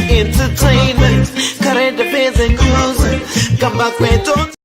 Entertainment, current affairs and news. Come back where don't.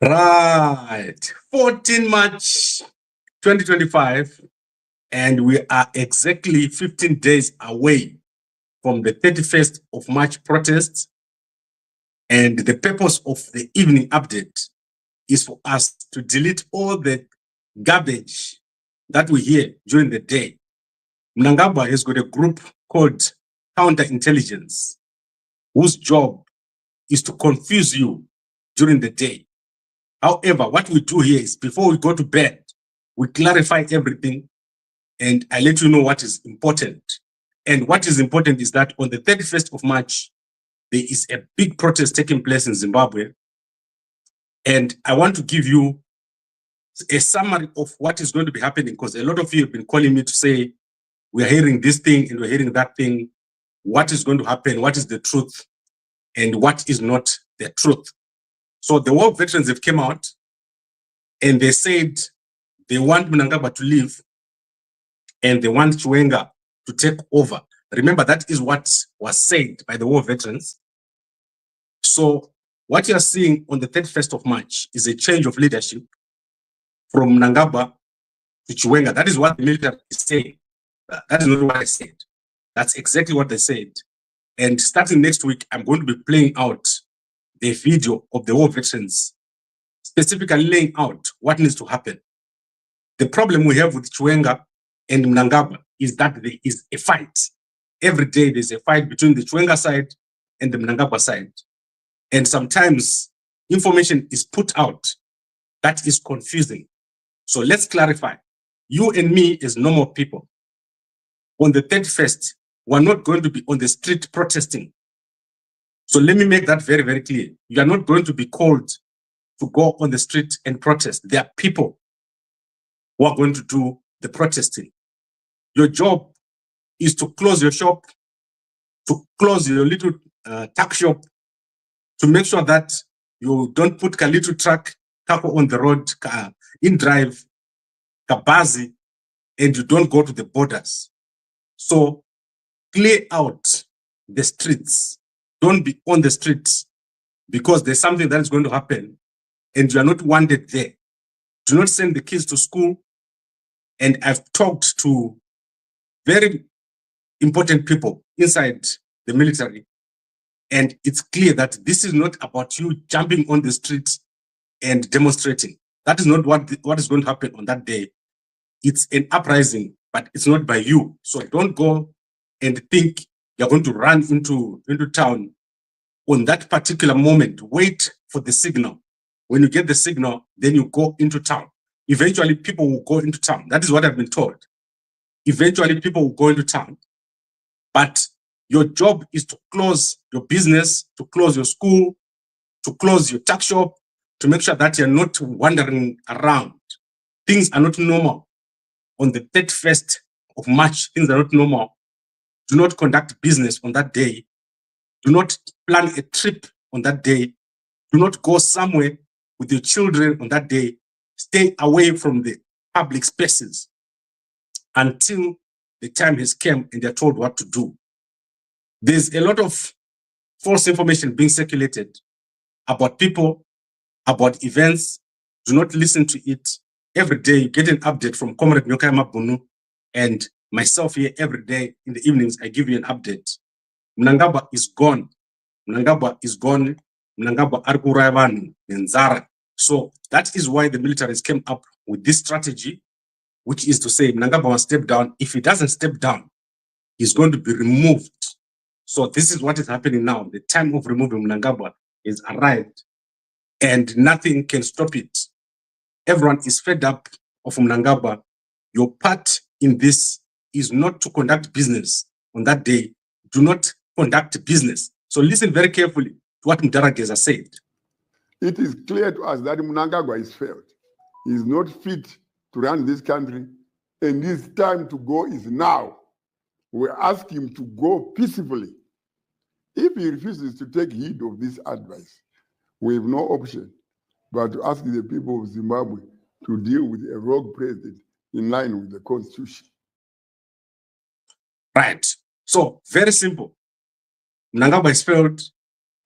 Right, 14 March 2025, and we are exactly 15 days away from the 31st of March protests. And the purpose of the evening update is for us to delete all the garbage that we hear during the day. Mnangagwa has got a group called Counterintelligence, whose job is to confuse you during the day. However, what we do here is before we go to bed, we clarify everything and I let you know what is important. And what is important is that on the 31st of March, there is a big protest taking place in Zimbabwe. And I want to give you a summary of what is going to be happening, because a lot of you have been calling me to say, we are hearing this thing and we're hearing that thing. What is going to happen? What is the truth? And what is not the truth? So the war veterans have come out and they said they want Mnangagwa to leave and they want Chiwenga to take over. Remember, that is what was said by the war veterans. So what you are seeing on the 31st of March is a change of leadership from Mnangagwa to Chiwenga. That is what the military is saying. That is not what I said. That's exactly what they said. And starting next week, I'm going to be playing out the video of the war veterans, specifically laying out what needs to happen. The problem we have with Chiwenga and Mnangagwa is that there is a fight. Every day there's a fight between the Chiwenga side and the Mnangagwa side. And sometimes information is put out that is confusing. So let's clarify. You and me as normal people, on the 31st, we're not going to be on the street protesting. So let me make that very, very clear. You are not going to be called to go on the street and protest. There are people who are going to do the protesting. Your job is to close your shop, to close your little tuck shop, to make sure that you don't put a little truck on the road, in drive, kabazi, and you don't go to the borders. So clear out the streets. Don't be on the streets because there's something that is going to happen and you are not wanted there. Do not send the kids to school. And I've talked to very important people inside the military. And it's clear that this is not about you jumping on the streets and demonstrating. That is not what is going to happen on that day. It's an uprising, but it's not by you. So don't go and think you're going to run into town on that particular moment. Wait for the signal. When you get the signal, then you go into town. Eventually, people will go into town. That is what I've been told. Eventually, people will go into town. But your job is to close your business, to close your school, to close your tuck shop, to make sure that you're not wandering around. Things are not normal. On the 31st of March, things are not normal. Do not conduct business on that day. Do not plan a trip on that day. Do not go somewhere with your children on that day. Stay away from the public spaces until the time has come and they're told what to do. There's a lot of false information being circulated about people, about events. Do not listen to it. Every day you get an update from Comrade Nyokayama Bunu and myself here every day in the evenings. I give you an update. Mnangagwa is gone. Mnangagwa is gone. Mnangagwa Arkurayavanu and Zara. So that is why the militaries came up with this strategy, which is to say Mnangagwa must step down. If he doesn't step down, he's going to be removed. So this is what is happening now. The time of removing Mnangagwa is arrived and nothing can stop it. Everyone is fed up of Mnangagwa. Your part in this is not to conduct business on that day. Do not conduct business. So listen very carefully to what Mdarageza said. It is clear to us that Mnangagwa is failed. He is not fit to run this country, and his time to go is now. We ask him to go peacefully. If he refuses to take heed of this advice, we have no option but to ask the people of Zimbabwe to deal with a rogue president in line with the constitution. Right. So, very simple. Mnangagwa has failed.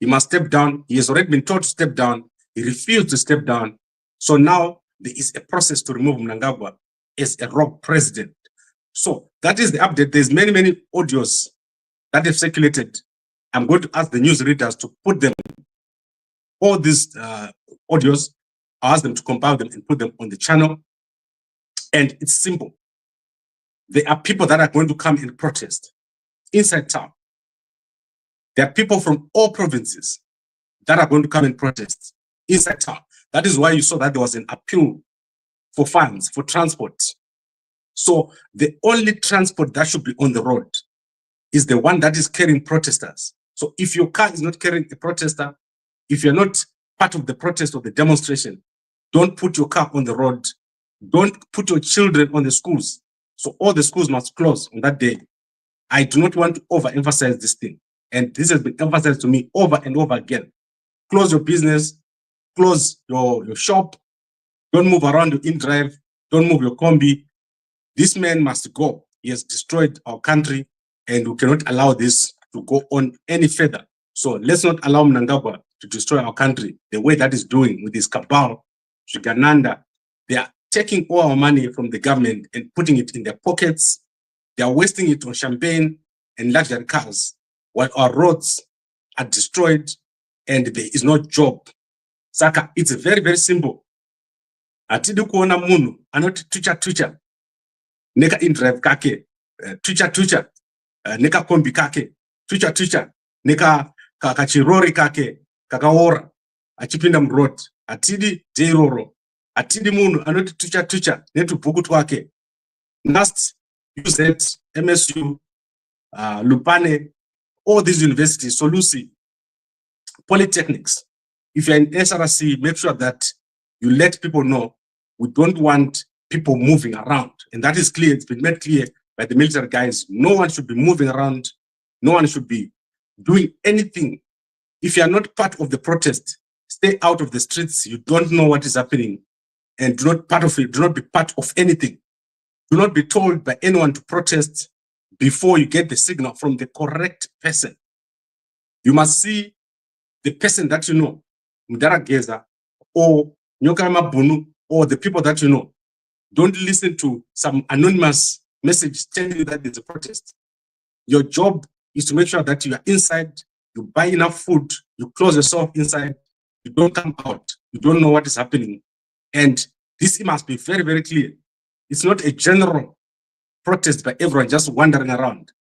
He must step down. He has already been told to step down. He refused to step down. So now there is a process to remove Mnangagwa as a rogue president. So that is the update. There's many audios that have circulated. I'm going to ask the news readers to put them, all these audios, I'll ask them to compile them and put them on the channel. And it's simple. There are people that are going to come and protest inside town. There are people from all provinces that are going to come and protest inside town. That is why you saw that there was an appeal for funds, for transport. So the only transport that should be on the road is the one that is carrying protesters. So if your car is not carrying a protester, if you're not part of the protest or the demonstration, don't put your car on the road. Don't put your children on the schools. So all the schools must close on that day. I do not want to overemphasize this thing. And this has been emphasized to me over and over again. Close your business, close your shop, don't move around your in-drive, don't move your combi. This man must go. He has destroyed our country, and we cannot allow this to go on any further. So let's not allow Mnangagwa to destroy our country the way that is doing with this cabal, Shigananda. They are taking all our money from the government and putting it in their pockets. They are wasting it on champagne and luxury cars, while our roads are destroyed and there is no job. Saka, it's very simple. Atidi kuona munu, anoti tucha, neka in-drive kake, tucha, neka kombi kake, tucha, neka kakachirori kake, kakaora, achipinda mroad, atidi deiroro, atidi munu, anoti tucha, netu buku twake, NAST, UZ, MSU, Lupane, all these universities, Solusi, polytechnics. If you're in SRC, make sure that you let people know we don't want people moving around. And that is clear. It's been made clear by the military guys. No one should be moving around. No one should be doing anything. If you are not part of the protest, stay out of the streets. You don't know what is happening. And do not part of it. Do not be part of anything. Do not be told by anyone to protest before you get the signal from the correct person. You must see the person that you know, Mdara Geza, or Nyokama Bunu, or the people that you know. Don't listen to some anonymous message telling you that there's a protest. Your job is to make sure that you are inside, you buy enough food, you close yourself inside, you don't come out, you don't know what is happening. And this must be very clear. It's not a general protest by everyone just wandering around.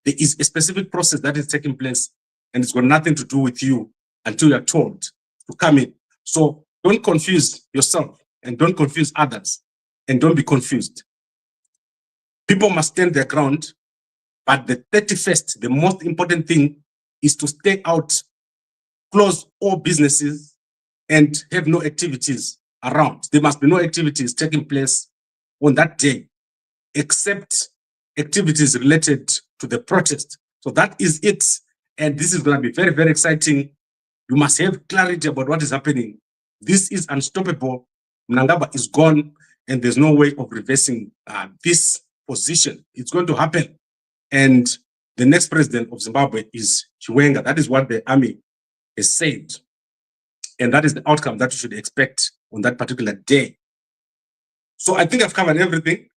There is a specific process that is taking place, and it's got nothing to do with you until you're told to come in. So don't confuse yourself and don't confuse others, and don't be confused. People must stand their ground, but the 31st, the most important thing is to stay out, close all businesses, and have no activities around. There must be no activities taking place on that day, except activities related to the protest. So that is it. And this is going to be very exciting. You must have clarity about what is happening. This is unstoppable. Mnangagwa is gone, and there's no way of reversing this position. It's going to happen. And the next president of Zimbabwe is Chiwenga. That is what the army has said. And that is the outcome that you should expect on that particular day. So I think I've covered everything.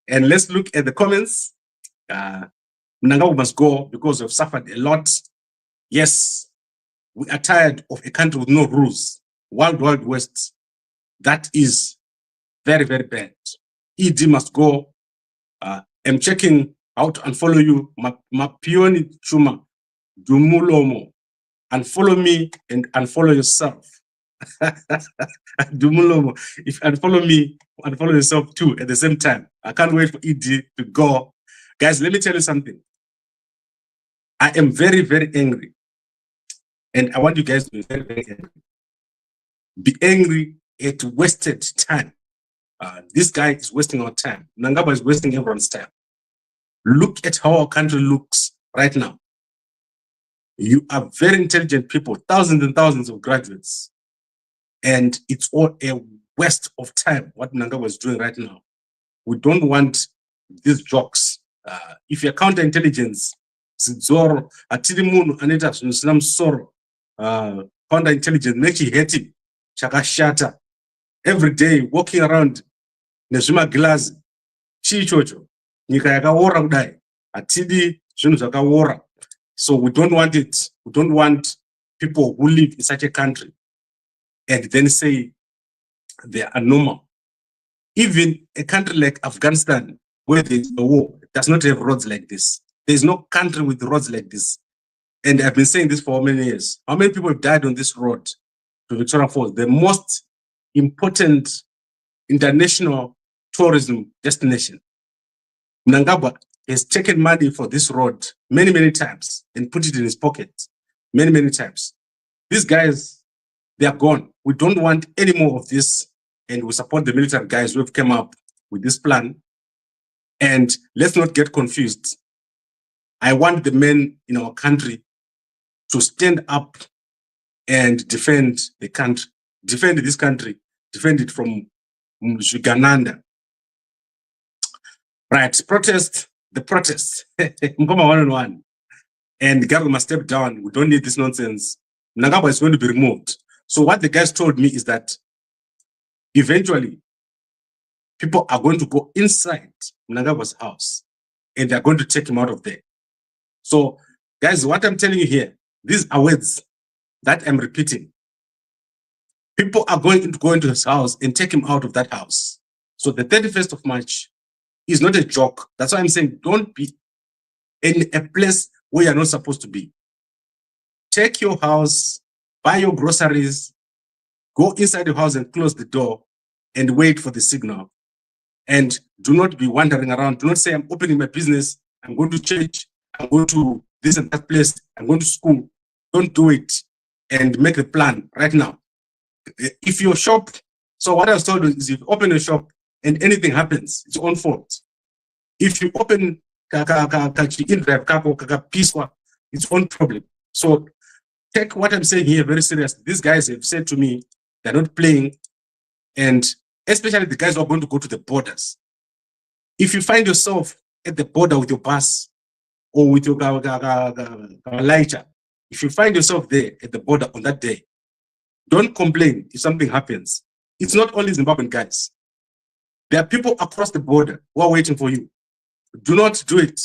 And let's look at the comments. Mnangagwa must go because we've suffered a lot. Yes, we are tired of a country with no rules. Wild West. That is very bad. ED must go. I'm checking how to unfollow you. Mapioni Chuma, Dumulomo. Unfollow me and unfollow yourself. Dumulomo. If you unfollow me, unfollow yourself too at the same time. I can't wait for ED to go. Guys, let me tell you something. I am very angry. And I want you guys to be very angry. Be angry at wasted time. This guy is wasting our time. Mnangagwa is wasting everyone's time. Look at how our country looks right now. You are very intelligent people, thousands and thousands of graduates. And it's all a waste of time, what Nanga was doing right now. We don't want these jokes. If you're counterintelligence, Zoro, Atirimun, Anita, Sunam Soro, counterintelligence, make you hate him, Shakashata, every day walking around Nezuma glass, Chichocho, Nikayaka Wora Udai, Atidi, Junzaka Wora. So we don't want it. We don't want people who live in such a country and then say they are normal. Even a country like Afghanistan, where there's a war, does not have roads like this. There's no country with roads like this. And I've been saying this for many years. How many people have died on this road to Victoria Falls, the most important international tourism destination? Mnangagwa has taken money for this road many, many times and put it in his pocket many, many times. These guys, they are gone. We don't want any more of this. And we support the military guys who have come up with this plan. And let's not get confused. I want the men in our country to stand up and defend the country, defend this country, defend it from Ugananda. Right, protest, the protest. Mkoma 1-on-1. And the government must step down. We don't need this nonsense. Mnangagwa is going to be removed. So what the guys told me is that eventually, people are going to go inside Mnangagwa's house and they're going to take him out of there. So, guys, what I'm telling you here, these are words that I'm repeating. People are going to go into his house and take him out of that house. So the 31st of March is not a joke. That's why I'm saying don't be in a place where you're not supposed to be. Take your house, buy your groceries, go inside your house and close the door and wait for the signal. And do not be wandering around. Do not say, I'm opening my business, I'm going to church, I'm going to this and that place, I'm going to school. Don't do it and make a plan right now. If your shop, so what I was told is if you open a shop and anything happens, it's your own fault. If you open it's your own problem. So take what I'm saying here very serious. These guys have said to me, they're not playing, and especially the guys who are going to go to the borders. If you find yourself at the border with your bus or with your lighter, if you find yourself there at the border on that day, don't complain if something happens. It's not only Zimbabwean guys. There are people across the border who are waiting for you. Do not do it.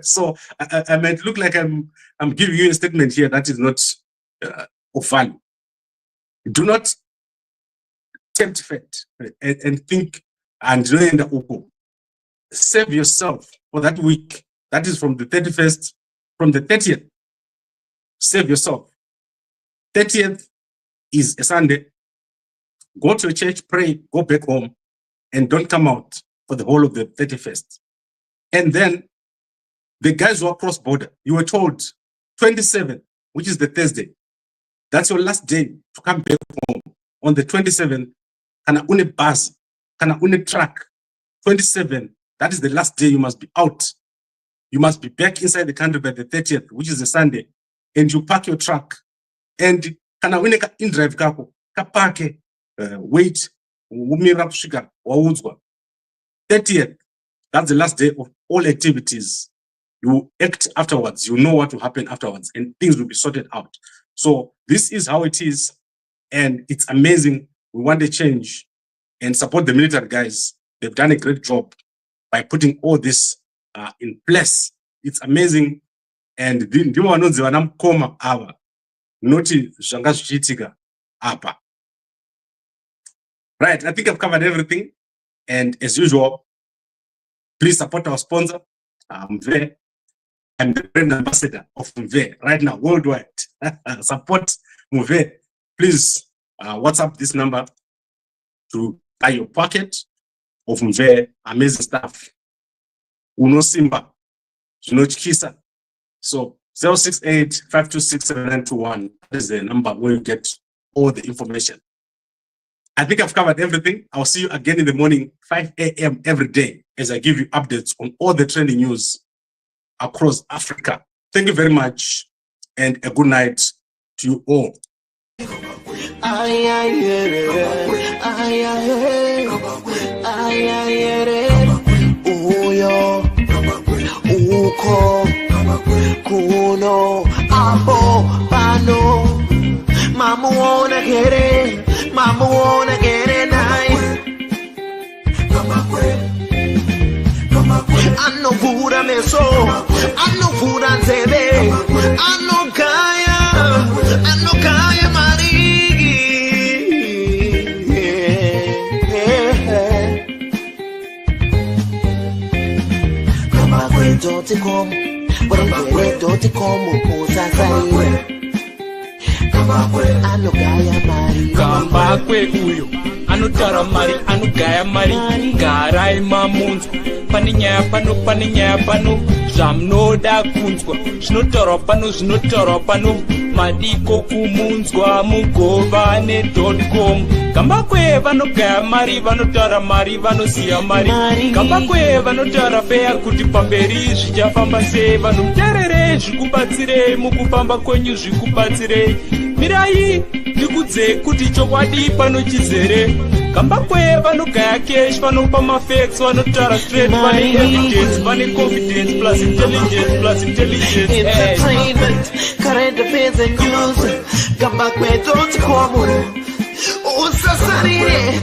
So I might look like I'm giving you a statement here that is not of value. Do not tempt fate and think and save yourself for that week. That is from the 31st, from the 30th. Save yourself. 30th is a Sunday. Go to a church, pray, go back home, and don't come out for the whole of the 31st. And then the guys who are cross border, you were told 27, which is the Thursday. That's your last day to come back home. On the 27th, kana une bus, kana une truck. 27, that is the last day you must be out. You must be back inside the country by the 30th, which is a Sunday. And you park your truck. And kana une ka in drive kako, ka parke, wait, umira kusvika waudzwa. 30th, that's the last day of all activities. You act afterwards, you know what will happen afterwards, and things will be sorted out. So this is how it is, and it's amazing. We want a change and support the military guys. They've done a great job by putting all this in place. It's amazing, and ndivo vanonzi vana mukoma ava noti zvanga zvichiitika apa. Right, I think I've covered everything, and as usual, please support our sponsor, Mve. I'm the brand ambassador of Mve right now, worldwide. Support Mve. Please WhatsApp this number to buy your packet of Mve. Amazing stuff. Uno Simba. Kisa. So 068-526-7921 is the number where you get all the information. I think I've covered everything. I'll see you again in the morning, 5 a.m. every day, as I give you updates on all the trending news across Africa. Thank you very much, and a good night to you all. Ay, ay, ay, ay, ay, ay, uyo, uko, kuno, apo, pano. Mama wanna get it, mama wanna get it nice. I know food I miss so, I know food I say, I know kaya marigi. Kama kwetu tikom, kwetu tikom usasai. Kama kwe uyo anotara mari anogaya mari garai mamunzwa pane nyaya pano zvamunoda kunzwa zvinotaurwa pano madiko kumunzwa mugova ne.com. Kamba kwe vanogaya mari vanotaura mari vanosiya mari. Kamba kwe vanotaura fea kuti pamberi zvichafamba sei. Vanhu muteerere zvikubatsirei mukufamba kwenyu zvikubatsirei. Mirai ndikudze kuti chokwadi pano chizere. Kamba kwe vanogaya cash vanopa mafacts vanotaura straight vane evidence vane confidence plus intelligence. Entertainment, current affairs and news. Kamba kwe.com. Usasarire